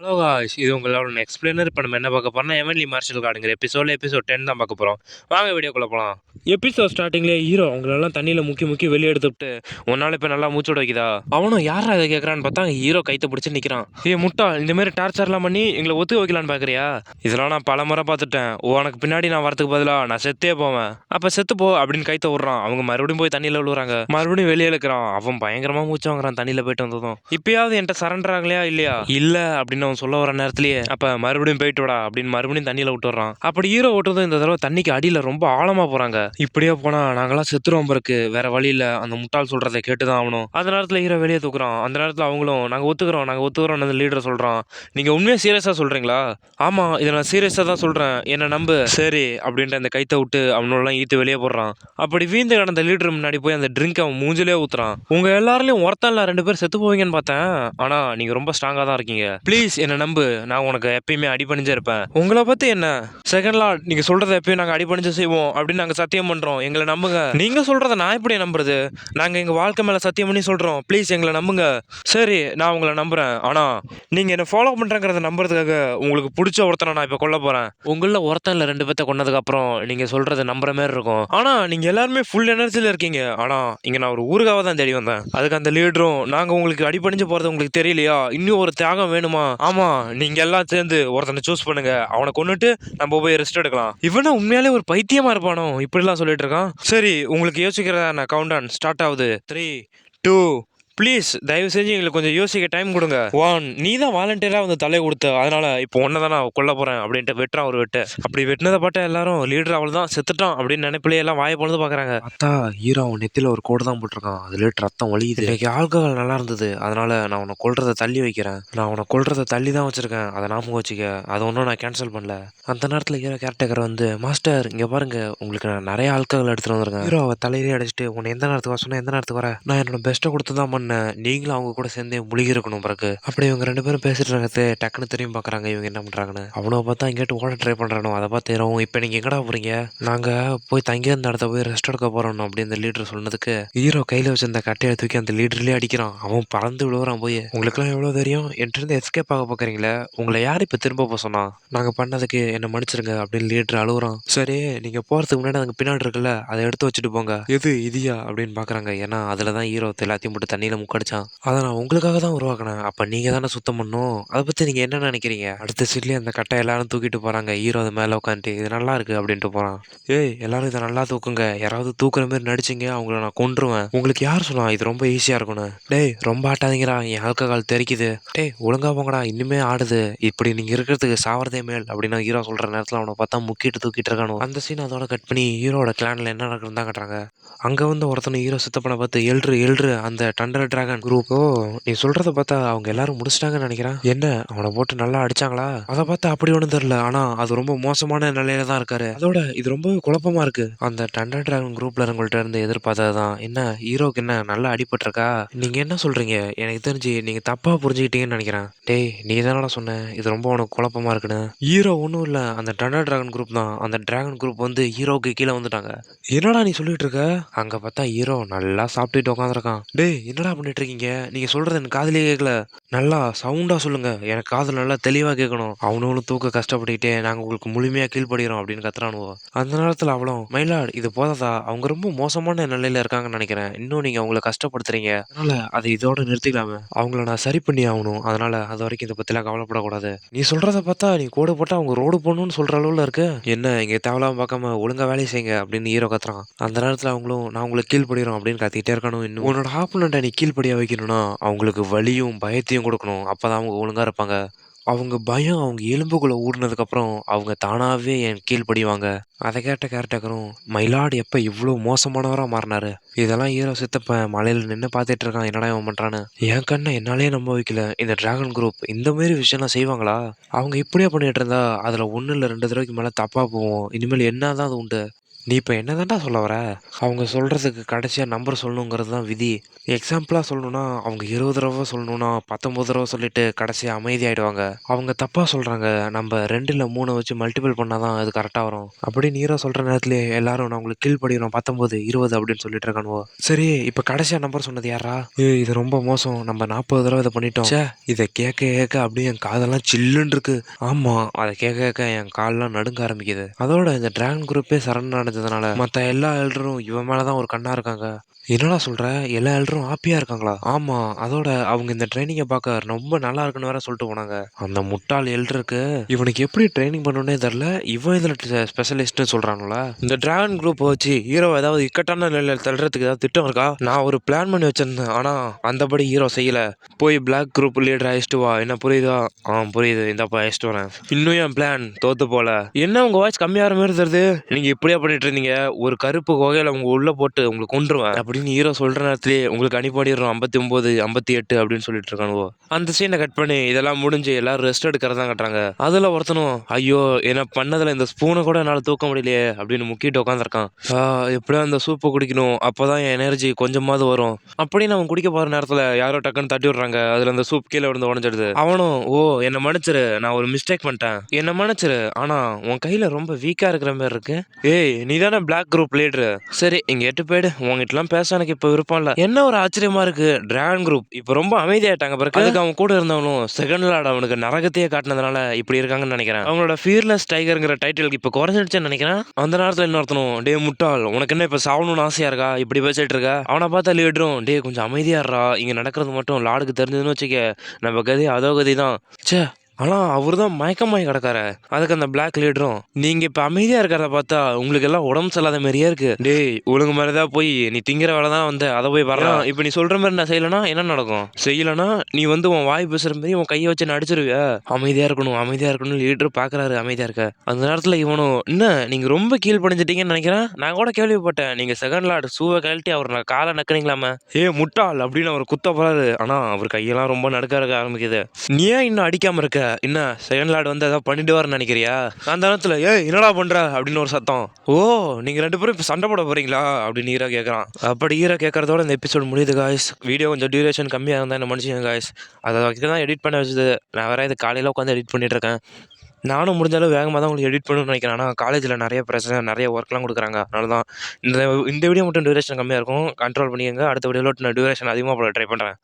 Hello guys, இது உங்களோட explainer. இப்போ நம்ம என்ன பார்க்க போறோம்னா எவன்லி மார்ஷல் கார்டுங்கிற எபிசோட் 10 தான் பார்க்க போகிறோம். வாங்க வீடியோக்குள்ளே போகலாம். எபிசோட் ஸ்டார்டிங்லேயே ஹீரோ அவங்களெல்லாம் தண்ணியில் முக்கி முக்கி வெளியே எடுத்துவிட்டு உன்னால் இப்போ நல்லா மூச்சு விட வைக்குதா, அவனும் யாரா இதை கேட்குறான்னு பார்த்தா ஹீரோ கைத்தை பிடிச்சி நிற்கிறான். முட்டா, இந்தமாரி டார்ச்சர்லாம் பண்ணி எங்களை ஒத்துக்க வைக்கலான்னு பார்க்குறியா? இதெல்லாம் நான் பல முறை பார்த்துட்டேன். உனக்கு பின்னாடி நான் வரதுக்கு பதிலாக நான் செத்தே போவேன். அப்போ செத்து போ அப்படின்னு கைத்தை விட்றான். அவங்க மறுபடியும் போய் தண்ணியில் விழுறாங்க. மறுபடியும் வெளியே இழுக்கிறான். அவன் பயங்கரமாக மூச்சு வாங்குறான் தண்ணியில் போயிட்டு வந்ததும். இப்பயாவது என்கிட்ட சரண்டர் ஆகலையா இல்லையா? இல்லை அப்படின்னு அவன் சொல்ல வர நேரத்திலேயே அப்ப மறுபடியும் போயிட்டு விடா அப்படின்னு மறுபடியும் தண்ணியில விட்டுறான். அப்படி ஹீரோ விட்டதும் இந்த தடவை தண்ணிக்கு அடியில ரொம்ப ஆழமா போறாங்க. இப்படியே போனா நாங்களாம் செத்துருவோம் பிறகு, வேற வழியில அந்த முட்டாள் சொல்றதை கேட்டுதான் ஆகணும். அந்த நேரத்துல ஹீரோ வெளியே தூக்குறான். அந்த நேரத்துல அவங்களும் நாங்க ஒத்துக்கிறோம் அந்த லீடர் சொல்றான். நீங்க உண்மையா சீரியஸா சொல்றீங்களா? ஆமா, இதை நான் சீரியஸா தான் சொல்றேன், என்ன நம்பு. சரி அப்படின்ட்டு அந்த கைத்தை விட்டு அவனோடலாம் ஈத்து வெளியே போடுறான். அப்படி வீந்து கிடந்த லீடர் முன்னாடி போய் அந்த ட்ரிங்க் அவன் மூஞ்சிலே ஊத்துறான். உங்க எல்லாரையும் ஒருத்தன்ல 2 பேர் செத்து போவீங்கன்னு பார்த்தேன், ஆனா நீங்க ரொம்ப ஸ்ட்ராங்கா தான் இருக்கீங்க. ப்ளீஸ் என்ன நம்பு, நான் உனக்கு எப்பயுமே அடிபணிஞ்சே இருப்பேன். உங்களை பத்தி என்ன செகண்ட் லார்ட், நீங்க சொல்றதை எப்பயும் நாங்க அடிபணிஞ்சு செய்வோம் அப்படின்னு நாங்க சத்தியம் பண்றோம், எங்களை நம்புங்க. நீங்க சொல்றதை நான் எப்படி நம்புறது? நாங்க எங்க வாழ்க்கை மேல சத்தியம் பண்ணி சொல்றோம், ப்ளீஸ் எங்களை நம்புங்க. சரி, நான் உங்களை நம்புறேன், ஆனா நீங்க என்ன ஃபாலோ பண்றேங்கிறத நம்புறதுக்காக உங்களுக்கு பிடிச்ச ஒருத்தனை நான் இப்ப கொல்ல போறேன். உங்கள ஒருத்தன் இல்ல 2 பேர்த்த கொன்னதுக்கு அப்புறம் நீங்க சொல்றதை நம்புற மாதிரி இருக்கும். ஆனா நீங்க எல்லாருமே ஃபுல் எனர்ஜில இருக்கீங்க. ஆனா இங்க நான் ஒரு ஊருக்காக தான் தேடி வந்தேன். அதுக்கு அந்த லீடரும், நாங்க உங்களுக்கு அடிபணிஞ்சு போறது உங்களுக்கு தெரியலையா? இன்னும் ஒரு தியாகம் வேணுமா? ஆமா, நீங்க எல்லாம் சேர்ந்து ஒருத்தனை சூஸ் பண்ணுங்க, அவனை கொன்னுட்டு நம்ம போய் ரெஸ்ட் எடுக்கலாம். இவனா உண்மையாலே ஒரு பைத்தியமா இருப்பானோ இப்படிலாம் சொல்லிட்டு இருக்கான். சரி, உங்களுக்கு யோசிக்கிறதா கவுண்ட் டவுன் ஸ்டார்ட் ஆகுது. 3, 2, ப்ளீஸ் தயவு செஞ்சு எங்களுக்கு கொஞ்சம் யோசிக்க டைம் கொடுங்க. 1, நீ தான் வாலண்டியராக வந்து தலையை கொடுத்த, அதனால இப்போ ஒன்றை தான் நான் கொல்ல போறேன் அப்படின்ட்டு வெட்டுறான் ஒரு வெட்டு. அப்படி வெட்டினதை பார்த்தா எல்லாரும் லீடர் அவள் தான் செத்துட்டான் அப்படின்னு நினைப்பிலே எல்லாம் வாயை பொழுது பார்க்குறாங்க. பார்த்தா ஹீரோ அவன் நெத்தியில் ஒரு கோடு தான் போட்டிருக்கான். அதுல ரத்தம் வலியுது. இன்னைக்கு ஆல்கஹால் நல்லா இருந்தது, அதனால நான் உன்னை கொல்றதை தள்ளி வைக்கிறேன். நான் உன்னை கொல்றதை தள்ளி தான் வச்சிருக்கேன், அதை ஞாபகம் வச்சுக்க. அதை ஒன்றும் நான் கேன்சல் பண்ணல. அந்த நேரத்தில் ஹீரோ கேரக்டர் வந்து, மாஸ்டர் இங்கே பாருங்க, உங்களுக்கு நான் நிறைய ஆல்கஹால் எடுத்துட்டு வந்திருக்கேன். ஹீரோ அவள் தலையிலே அடிச்சுட்டு, உன்னை எந்த நேரத்துக்கு வர சொன்னா எந்த நேரத்துக்கு வர, நான் என்னோட பெஸ்ட்டை கொடுத்து தான் பண்ணேன், நீங்களும் அவங்க கூட சேர்ந்தே முழுகி இருக்கணும் பிறகு. அப்படி இவங்க 2 பேரும் பேசிட்டு இருக்கிறது டக்குன்னு திரும்பி பார்க்குறாங்க இவங்க என்ன பண்ணுறாங்கன்னு. அவனை பார்த்தா இங்கேட்டு ஓட ட்ரை பண்ணுறானோ, அதை பார்த்து இப்போ நீங்கள் எங்கடா போகிறீங்க? நாங்கள் போய் தங்கி அந்த இடத்த போய் ரெஸ்ட் எடுக்க போகிறோம் அப்படின்னு அந்த லீடர் சொன்னதுக்கு ஹீரோ கையில் வச்சிருந்த கட்டையை தூக்கி அந்த லீடர்லேயே அடிக்கிறான். அவன் பறந்து விழுவுறான். போய் உங்களுக்குலாம் எவ்வளோ தெரியும், என்கிட்ட எஸ்கேப் ஆக பார்க்குறீங்களே, உங்களை யார் இப்போ திரும்ப போக சொன்னா? நாங்கள் பண்ணதுக்கு என்னை மன்னிச்சிருங்க அப்படின்னு லீடர் அழுகுறான். சரி, நீங்கள் போகிறதுக்கு முன்னாடி அதுக்கு பின்னாடி இருக்குல்ல, அதை எடுத்து வச்சுட்டு போங்க. எது இதியா அப்படின்னு பார்க்குறாங்க. ஏன்னா அதில் தான் ஹீரோ எல்லாத்தையும் போட்டு தண்ணியில் முக்கடிச்சான். அதை நான் உங்களுக்காக தான் உருவாக்கினேன், அப்போ நீங்கள் தானே சுத்தம் பண்ணும். அதை பற்றி நீங்கள் என்ன நினைக்கிறீங்க? அடுத்த சீட்லேயே அந்த கட்டை எல்லாரும் தூக்கிட்டு போகிறாங்க. ஹீரோ அது மேலே உட்காந்துட்டு இது நல்லா இருக்குது அப்படின்ட்டு போகிறான். ஏய் எல்லாரும் இதை நல்லா தூக்குங்க, யாராவது தூக்குற மாதிரி நடிச்சிங்க அவங்கள நான் கொன்றுவேன். உங்களுக்கு யார் சொன்னா இது ரொம்ப ஈஸியாக இருக்கும்னு? டேய் ரொம்ப ஆட்டாதீங்கடா, என் ஆல்கஹால் தெரிக்குது. டேய் ஒழுங்கா போங்கடா, இன்னுமே ஆடுது. இப்படி நீங்கள் இருக்கிறதுக்கு சாவறதே மேல் அப்படின்னு ஹீரோ சொல்கிற நேரத்தில் அவனை பார்த்தா முக்கிட்டு தூக்கிட்டு இருக்கானோ. அந்த சீன் அதோட கட் பண்ணி ஹீரோட கிளானில் என்ன நடக்குதுன்னு தான் கட்டுறாங்க. அங்கே வந்து ஒருத்தனை ஹீரோ சித்தப்பனை பார்த்து, எழுறு அந்த டண்டர் டிராகன் குரூப். ஓ, நீ சொல்றத பார்த்தா அவங்க எல்லாரும் முடிச்சிட்டாங்கன்னு நினைக்கிறேன். என்ன, அவனை போட்டு நல்லா அடிச்சாங்களா? அதை பார்த்தா அப்படி ஒன்றும் தெரியல, ஆனா அது ரொம்ப மோசமான நிலையில தான் இருக்காரு. அதோட இது ரொம்ப குழப்பமா இருக்கு. அந்த டண்டர் டிராகன் குரூப்ல இருக்கவங்கள்ட்ட இருந்து எதிர்பார்த்ததுதான். என்ன ஹீரோக்கு என்ன நல்லா அடிபட்டிருக்கா? நீங்க என்ன சொல்றீங்க? எனக்கு தெரிஞ்சு நீங்க தப்பா புரிஞ்சுக்கிட்டீங்கன்னு நினைக்கிறேன். டேய் நீ தானடா சொன்ன இது ரொம்ப உனக்கு குழப்பமா இருக்குன்னு. ஹீரோ ஒன்றும் இல்லை, அந்த டண்டர் டிராகன் குரூப் தான். அந்த டிராகன் குரூப் வந்து ஹீரோக்கு கீழே வந்துட்டாங்க. என்னடா நீ சொல்லிட்டு இருக்க? அங்க பார்த்தா ஹீரோ நல்லா சாப்பிட்டுட்டு உட்காந்துருக்கான். டேய் என்னடா பண்ணிட்டு இருக்கீங்க? நீங்க சொல்றது எனக்கு காதுலயே கேட்கல, நல்லா சவுண்டா சொல்லுங்க, எனக்கு காதுல நல்லா தெளிவா கேட்கணும். அவனும் தூக்க கஷ்டப்பட்டுக்கிட்டே நாங்க உங்களுக்கு முழுமையா கீழ்படுகிறோம் அப்படின்னு கத்துறானுவோ. அந்த நேரத்துல அவளும், மயிலாட் இது போதாதா, அவங்க ரொம்ப மோசமான நிலையில இருக்காங்கன்னு நினைக்கிறேன், இன்னும் நீங்க அவங்களை கஷ்டப்படுத்துறீங்க, அதனால அதை இதோட நிறுத்திக்கலாமே. அவங்கள நான் சரி பண்ணி ஆகணும், அதனால அது வரைக்கும் இதை பத்திலாம் கவலைப்படக்கூடாது. நீ சொல்றத பார்த்தா நீ கோடு போட்டா அவங்க ரோடு போடணும்னு சொல்ற அளவுல இருக்கு. என்ன இங்க தேவலாம பார்க்காம ஒழுங்கா வேலையை செய்யுங்க அப்படின்னு ஹீரோ கத்துறான். அந்த நேரத்துல அவங்களும், நான் உங்களுக்கு கீழ்படுகிறோம் அப்படின்னு கத்திட்டே இருக்கணும். இன்னும் உன்னோட ஆப்பனண்ட்டை நீ கீழ்படியா வைக்கணும்னா அவங்களுக்கு வலியும் பயத்தையும் கொடுக்கணும், அப்பதான் அவங்க ஒழுங்கா இருப்பாங்க. அவங்க பயம் அவங்க எலும்புக்குள்ள ஊடுனதுக்கு அப்புறம் அவங்க தானாவே என் கீழ்படிவாங்க. அதை கேட்ட கேரக்டரும், மயிலாடு எப்ப இவ்வளவு மோசமானவரா மாறினாரு? இதெல்லாம் ஹீரோ சித்தப்ப மலையில நின்று பார்த்துட்டு இருக்கான், என்னடா இவன் பண்றான்னு. என் கண்ணை என்னாலே நம்ப வைக்கல. இந்த டிராகன் குரூப் இந்த மாதிரி விஷயம்லாம் செய்வாங்களா? அவங்க இப்படியே பண்ணிட்டு இருந்தா அதுல 1 இல்ல 2 தடவைக்கு மேல தப்பா போவோம். இனிமேல் என்னதான் அது உண்டு. நீ இப்போ என்னதான்டா சொல்ல வர? அவங்க சொல்றதுக்கு கடைசியா நம்பர் சொல்லணுங்கிறது தான் விதி. எக்ஸாம்பிளா சொல்லணும்னா, அவங்க 20 தடவ சொல்லணும்னா 19 தடவ சொல்லிட்டு கடைசியா அமைதியாயிடுவாங்க. அவங்க தப்பா சொல்றாங்க. நம்ம 2 இல்ல 3 வச்சு மல்டிபிள் பண்ணா தான் அது கரெக்ட்டா வரும். அப்படின்னு ஹீரோ சொல்ற நேரத்திலேயே எல்லாரும் நான் உங்களுக்கு கீழ் படிக்கிறோம் 19, 20 அப்படின்னு சொல்லிட்டு இருக்கானுவோ. சரி, இப்ப கடைசியா நம்பர் சொன்னது யார்றா? ஏய் இது ரொம்ப மோசம். நம்ம 40 தடவ இத பண்ணிட்டோம். ச்சே! இத கேட்க கேட்க அப்படியே என் காதெல்லாம் சில்லுன்னு இருக்கு. ஆமா, அத கேட்க கேட்க என் கால்லாம் நடுங்க ஆரம்பிக்குது. அதோட இந்த டிராகன் குரூப்பே சரண்டர் அடைஞ்சதுனால மத்த எல்லா எல்டரும் இவன் மேல தான் ஒரு கண்ணா இருக்காங்க. என்னடா சொல்ற? எல்லா எல்டரும் ஹாப்பியா இருக்காங்களா? ஆமா, அதோட அவங்க இந்த ட்ரைனிங்க பார்க்க ரொம்ப நல்லா இருக்குன்னு வேற சொல்லிட்டு போனாங்க. அந்த முட்டாள் எல்டருக்கு இவனுக்கு எப்படி ட்ரைனிங் பண்ணணும்னே தெரியல. இவன் இதுல ஸ்பெஷலிஸ்ட்னு சொல்றானுல. இந்த டிராகன் குரூப் வச்சு ஹீரோ ஏதாவது இக்கட்டான நிலையில தள்ளுறதுக்கு ஏதாவது திட்டம் இருக்கா? நான் ஒரு பிளான் பண்ணி வச்சிருந்தேன். ஆனா அந்தபடி ஹீரோ செய்யல. போய் பிளாக் குரூப் லீடர் அழைச்சிட்டு வா. என்ன புரியுதா? புரியுது. இந்தாப்பா அழைச்சிட்டு வரேன். இன்னும் என் பிளான் தோத்து போல. என்ன உங்க வாய்ஸ் கம்மியாகிற மாதிரி தெரியுது? நீங்க இப்படியே பண்ணிட்டு இருந்தீங்க. ஒரு கருப்பு குகையில உங்க உள்ள போட்டு உங்களை கொன்றுவேன் அப்படின்னு ஹீரோ சொல்ற நேரத்திலேயே உங்களுக்கு அனுப்பிடுறோம் 59, 58 அப்படின்னு சொல்லிட்டு இருக்கானுவோ. அந்த சீனை கட் பண்ணி இதெல்லாம் முடிஞ்சு எல்லாரும் ரெஸ்ட் எடுக்கிறதா கட்டுறாங்க. அதுல ஒருத்தனும் ஐயோ என்ன பண்ணதுல இந்த ஸ்பூனை கூட என்னால தூக்க முடியலையே அப்படின்னு முக்கிட்டு உட்காந்துருக்கான். எப்படியா அந்த சூப்பை குடிக்கணும், அப்பதான் என் எனர்ஜி கொஞ்சமாவது வரும் அப்படின்னு அவன் குடிக்க போற நேரத்துல யாரோ டக்குன்னு தட்டி விடுறாங்க. அதுல அந்த சூப் கீழே விழுந்து உடஞ்சிடுது. அவனும் என்ன மன்னிச்சிரு, நான் ஒரு மிஸ்டேக் பண்ணிட்டேன், என்ன மன்னிச்சிரு. ஆனா உன் கையில ரொம்ப வீக்கா இருக்கிற மாதிரி இருக்கு. ஏய் நீ தானே பிளாக் குரூப் லீடரு. சரி இங்க எட்டு போயிடு. உங்ககிட்ட எல்லாம் பேச எனக்கு இப்ப விருப்பம் இல்ல. என்ன ஒரு ஆச்சரியமா இருக்கு, டிராகன் குரூப் இப்ப ரொம்ப அமைதியாயிட்டாங்க பிறகு. அதுக்கு அவன் கூட இருந்தவனும் செகண்ட் லார்ட் அவனுக்கு நரகத்தையே காட்டினதுனால இப்படி இருக்காங்கன்னு நினைக்கிறேன். அவங்களோட ஃபியர்லெஸ் டைகர்ங்கிற டைட்டில் இப்ப குறைஞ்சிடுச்சுன்னு நினைக்கிறேன். அந்த நேரத்துல இன்னொருத்தனும் டே முட்டாள், உனக்கு என்ன இப்ப சாவணும்னு ஆசையா இருக்கா, இப்படி பேசிட்டு இருக்க. அவனை பார்த்தா லீடரும் டே கொஞ்சம் அமைதியாடுறா, இங்க நடக்கிறது மட்டும் லார்டுக்கு தெரிஞ்சதுன்னு வச்சுக்க நம்ம கதி அதோ கதி தான். ச்சே, ஆனா அவர் தான் மயக்கமாயி கிடக்காரு. அதுக்கு அந்த பிளாக் லீடரும் நீங்க இப்ப அமைதியா இருக்கிறத பார்த்தா உங்களுக்கு எல்லாம் உடம்பு சரியில்லாத மாதிரியே இருக்கு. டேய் ஒழுங்கு மாதிரிதான் போய் நீ திங்கிற வேலை தான் வந்து அதை போய் வரலாம். இப்ப நீ சொல்ற மாதிரி நான் செய்யலனா என்ன நடக்கும்? செய்யலனா நீ வந்து உன் வாய் பேசுற மாதிரி உன் கையை வச்சு நடிச்சிருவிய. அமைதியா இருக்கணும் அமைதியா இருக்கணும் லீடர் பாக்குறாரு அமைதியா இருக்க. அந்த நேரத்துல இவனும் என்ன நீங்க ரொம்ப கீழ் படிஞ்சிட்டீங்கன்னு நினைக்கிறேன். நான் கூட கேள்விப்பட்டேன் நீங்க செகண்ட் லார்டு சூவை கழட்டி அவர் நான் காலை நக்குறீங்களாம. முட்டாள் அப்படின்னு அவர் குத்த போறாரு. ஆனா அவர் கையெல்லாம் ரொம்ப நடுக்க இருக்க ஆரம்பிக்குது. நீ ஏன் இன்னும் அடிக்காம இருக்க? என்ன செகண்ட் லார்டு வந்து ஏதாவது பண்ணிட்டு வரேன்னு நினைக்கிறியா? அந்த நேரத்துல என்னடா பண்ற அப்படின்னு ஒரு சத்தம். நீங்க 2 பேரும் இப்ப சண்டை போட போறீங்களா அப்படின்னு ஹீரோ கேட்கறான். அப்படி ஹீரோ கேட்கறதோட இந்த எபிசோட் முடியுது காய்ஸ். வீடியோ கொஞ்சம் டியூரேஷன் கம்மியா இருந்தா என்ன மனுஷங்க காய்ஸ். அதை தான் எடிட் பண்ண வச்சது. நான் வேற இது காலையில உட்காந்து எடிட் பண்ணிட்டு இருக்கேன். நானும் முடிஞ்சாலும் வேகமாக தான் உங்களுக்கு எடிட் பண்ணணும்னு நினைக்கிறேன். ஆனால் காலேஜில் நிறைய பிரச்சனை நிறைய ஒர்க்லாம் கொடுக்குறாங்க. அதனால தான் இந்த வீடியோ மட்டும் டியூரேஷன் கம்மியாக இருக்கும். கண்ட்ரோல் பண்ணிக்கங்க. அடுத்த வீடியோவில் நான் டியூரேஷன் அதிகமாக போட ட்ரை பண்ணுறேன்.